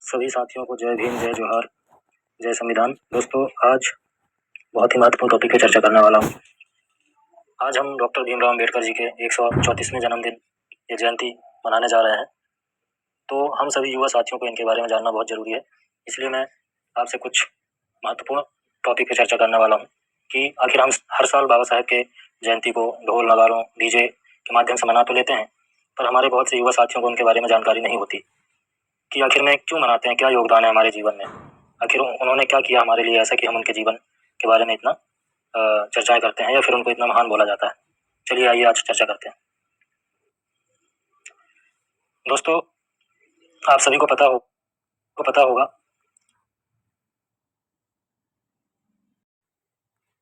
सभी साथियों को जय भीम, जय जोहार, जय संविधान। दोस्तों, आज बहुत ही महत्वपूर्ण टॉपिक पे चर्चा करने वाला हूँ। आज हम डॉक्टर भीमराव अम्बेडकर जी के 134वें जन्मदिन या जयंती मनाने जा रहे हैं। तो हम सभी युवा साथियों को इनके बारे में जानना बहुत जरूरी है। इसलिए मैं आपसे कुछ महत्वपूर्ण टॉपिक पे चर्चा करने वाला हूँ कि आखिर हम हर साल बाबा साहेब के जयंती को ढोल नगाड़ों डीजे के माध्यम से मना तो लेते हैं, पर हमारे बहुत से युवा साथियों को उनके बारे में जानकारी नहीं होती कि आखिर में क्यों मनाते हैं, क्या योगदान है हमारे जीवन में, आखिर उन्होंने क्या किया हमारे लिए ऐसा कि हम उनके जीवन के बारे में इतना चर्चाएं करते हैं या फिर उनको इतना महान बोला जाता है। चलिए आइए आज चर्चा करते हैं। दोस्तों, आप सभी को पता होगा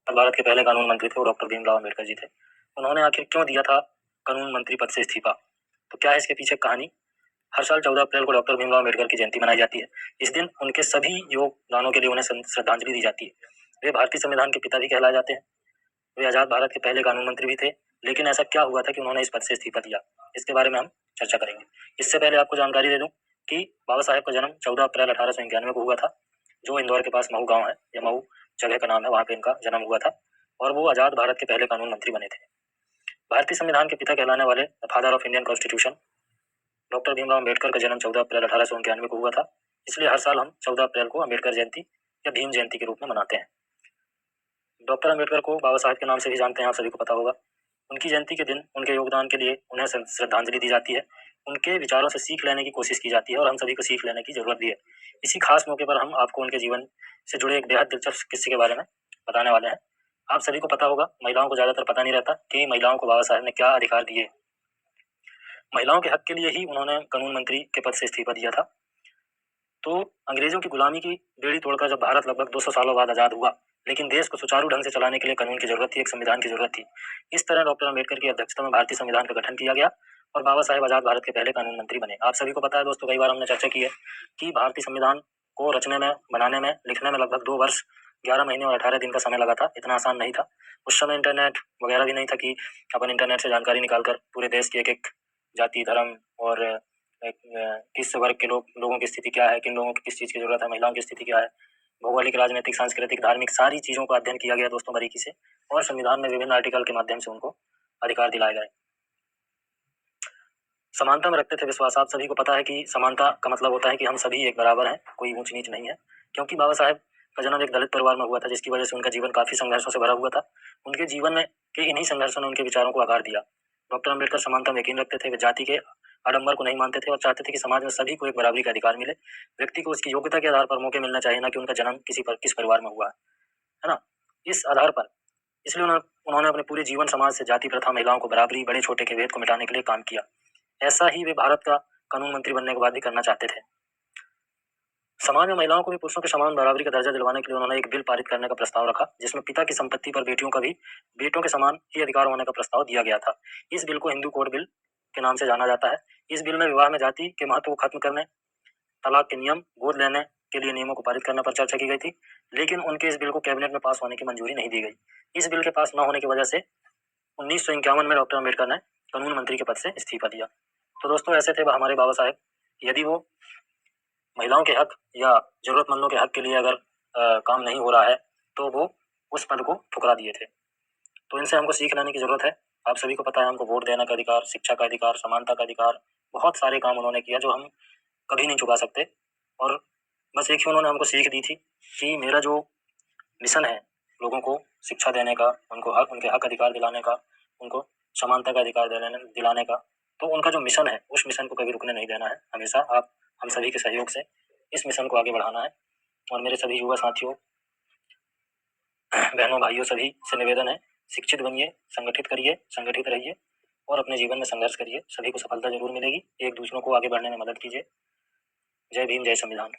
भारत के पहले कानून मंत्री थे वो डॉक्टर भीमराव अम्बेडकर जी थे। उन्होंने आखिर क्यों दिया था कानून मंत्री पद से इस्तीफा, तो क्या है इसके पीछे कहानी। हर साल 14 अप्रैल को डॉक्टर भीमराव अम्बेडकर की जयंती मनाई जाती है। इस दिन उनके सभी योगदानों के लिए उन्हें श्रद्धांजलि दी जाती है। वे भारतीय संविधान के पिता भी कहलाए जाते हैं। वे आजाद भारत के पहले कानून मंत्री भी थे। लेकिन ऐसा क्या हुआ था कि उन्होंने इस पद से इस्तीफा दिया, इसके बारे में हम चर्चा करेंगे। इससे पहले आपको जानकारी दे दूं कि बाबा साहेब का जन्म 14 अप्रैल 1891 को हुआ था, जो इंदौर के पास महू गांव है, या महू जगह का नाम है, वहां पे इनका जन्म हुआ था और वो आजाद भारत के पहले कानून मंत्री बने थे। भारतीय संविधान के पिता कहलाने वाले father of Indian constitution doctor Bhimrao Ambedkar का जन्म 14 अप्रैल 1891 को हुआ था। इसलिए हर साल हम 14 अप्रैल को अम्बेडकर जयंती या भीम जयंती के रूप में मनाते हैं। डॉक्टर अम्बेडकर को बाबा साहेब के नाम से भी जानते हैं, आप सभी को पता होगा। उनकी जयंती के दिन उनके योगदान के लिए उन्हें श्रद्धांजलि दी जाती है। उनके विचारों से सीख लेने की कोशिश की जाती है और हम सभी को सीख लेने की जरूरत भी है। इसी खास मौके पर हम आपको उनके जीवन से जुड़े एक बेहद दिलचस्प किस्से के बारे में बताने वाले हैं। आप सभी को पता होगा, महिलाओं को ज्यादातर पता नहीं रहता कि महिलाओं को बाबा साहेब ने क्या अधिकार दिए। महिलाओं के हक के लिए ही उन्होंने कानून मंत्री के पद से इस्तीफा दिया था। तो अंग्रेजों की गुलामी की बेड़ी तोड़कर जब भारत लगभग 200 सालों बाद आजाद हुआ, लेकिन देश को सुचारू ढंग से चलाने के लिए कानून की जरूरत थी, एक संविधान की जरूरत थी। इस तरह डॉक्टर अम्बेडकर की अध्यक्षता में भारतीय संविधान का गठन किया गया और बाबा साहेब आजाद भारत के पहले कानून मंत्री बने। आप सभी को पता है दोस्तों, कई बार हमने चर्चा की है कि भारतीय संविधान को रचने में, बनाने में, लिखने में लगभग 2 वर्ष 11 महीने और 18 दिन का समय लगा था। इतना आसान नहीं था। उस समय इंटरनेट वगैरह भी नहीं था कि अपन इंटरनेट से जानकारी निकालकर पूरे देश की एक एक जाति, धर्म और किस वर्ग के लोगों की स्थिति क्या है, किन लोगों की किस चीज की जरूरत है, महिलाओं की स्थिति क्या है, भौगोलिक, राजनीतिक, सांस्कृतिक, धार्मिक, सारी चीजों का अध्ययन किया गया दोस्तों बारीकी से, और संविधान में विभिन्न आर्टिकल के माध्यम से उनको अधिकार दिलाए गए। समानता में रखते थे विश्वास। आप सभी को पता है कि समानता का मतलब होता है कि हम सभी एक बराबर हैं, कोई ऊंच नीच नहीं है। क्योंकि बाबा साहेब का जन्म एक दलित परिवार में हुआ था, जिसकी वजह से उनका जीवन काफी संघर्षों से भरा हुआ था। उनके जीवन में के इन्हीं संघर्षों ने उनके विचारों को आकार दिया। डॉक्टर अम्बेडकर समानता में यकीन रखते थे। वे जाति के आडंबर को नहीं मानते थे और चाहते थे कि समाज में सभी को एक बराबरी का अधिकार मिले। व्यक्ति को उसकी योग्यता के आधार पर मौके मिलना चाहिए, ना कि उनका जन्म किस परिवार में हुआ है ना, इस आधार पर। इसलिए उन्होंने अपने पूरे जीवन समाज से जाति प्रथा, महिलाओं को बराबरी, बड़े छोटे के भेद को मिटाने के लिए काम किया। ऐसा ही वे भारत का कानून मंत्री बनने के बाद भी करना चाहते थे। समाज में महिलाओं को भी पुरुषों के समान बराबरी का दर्जा दिलवाने के लिए उन्होंने एक बिल पारित करने का प्रस्ताव रखा, जिसमें पिता की संपत्ति पर बेटियों का भी बेटों के समान ही अधिकार होने का प्रस्ताव दिया गया था। इस बिल को हिंदू कोड बिल के नाम से जाना जाता है। इस बिल में विवाह में जाति के महत्व को खत्म करने, तलाक के नियम, गोद लेने के लिए नियमों को पारित करने पर चर्चा की गई थी। लेकिन उनके इस बिल को कैबिनेट में पास होने की मंजूरी नहीं दी गई। इस बिल के पास न होने की वजह से 1951 में डॉक्टर अम्बेडकर ने कानून मंत्री के पद से इस्तीफा दिया। तो दोस्तों, ऐसे थे हमारे बाबा साहेब। यदि वो महिलाओं के हक या जरूरतमंदों के हक के लिए अगर काम नहीं हो रहा है, तो वो उस पद को ठुकरा दिए थे। तो इनसे हमको सीख लेने की जरूरत है। आप सभी को पता है, हमको वोट देने का अधिकार, शिक्षा का अधिकार, समानता का अधिकार, बहुत सारे काम उन्होंने किया जो हम कभी नहीं चुका सकते। और बस एक ही उन्होंने हमको सीख दी थी कि मेरा जो मिशन है, लोगों को शिक्षा देने का, उनके हक अधिकार दिलाने का, उनको समानता का अधिकार दिलाने का, तो उनका जो मिशन है, उस मिशन को कभी रुकने नहीं देना है। हमेशा हम सभी के सहयोग से इस मिशन को आगे बढ़ाना है। और मेरे सभी युवा साथियों, बहनों, भाइयों, सभी से निवेदन है, शिक्षित बनिए, संगठित करिए, संगठित रहिए और अपने जीवन में संघर्ष करिए। सभी को सफलता जरूर मिलेगी। एक दूसरों को आगे बढ़ने में मदद कीजिए। जय भीम, जय संविधान।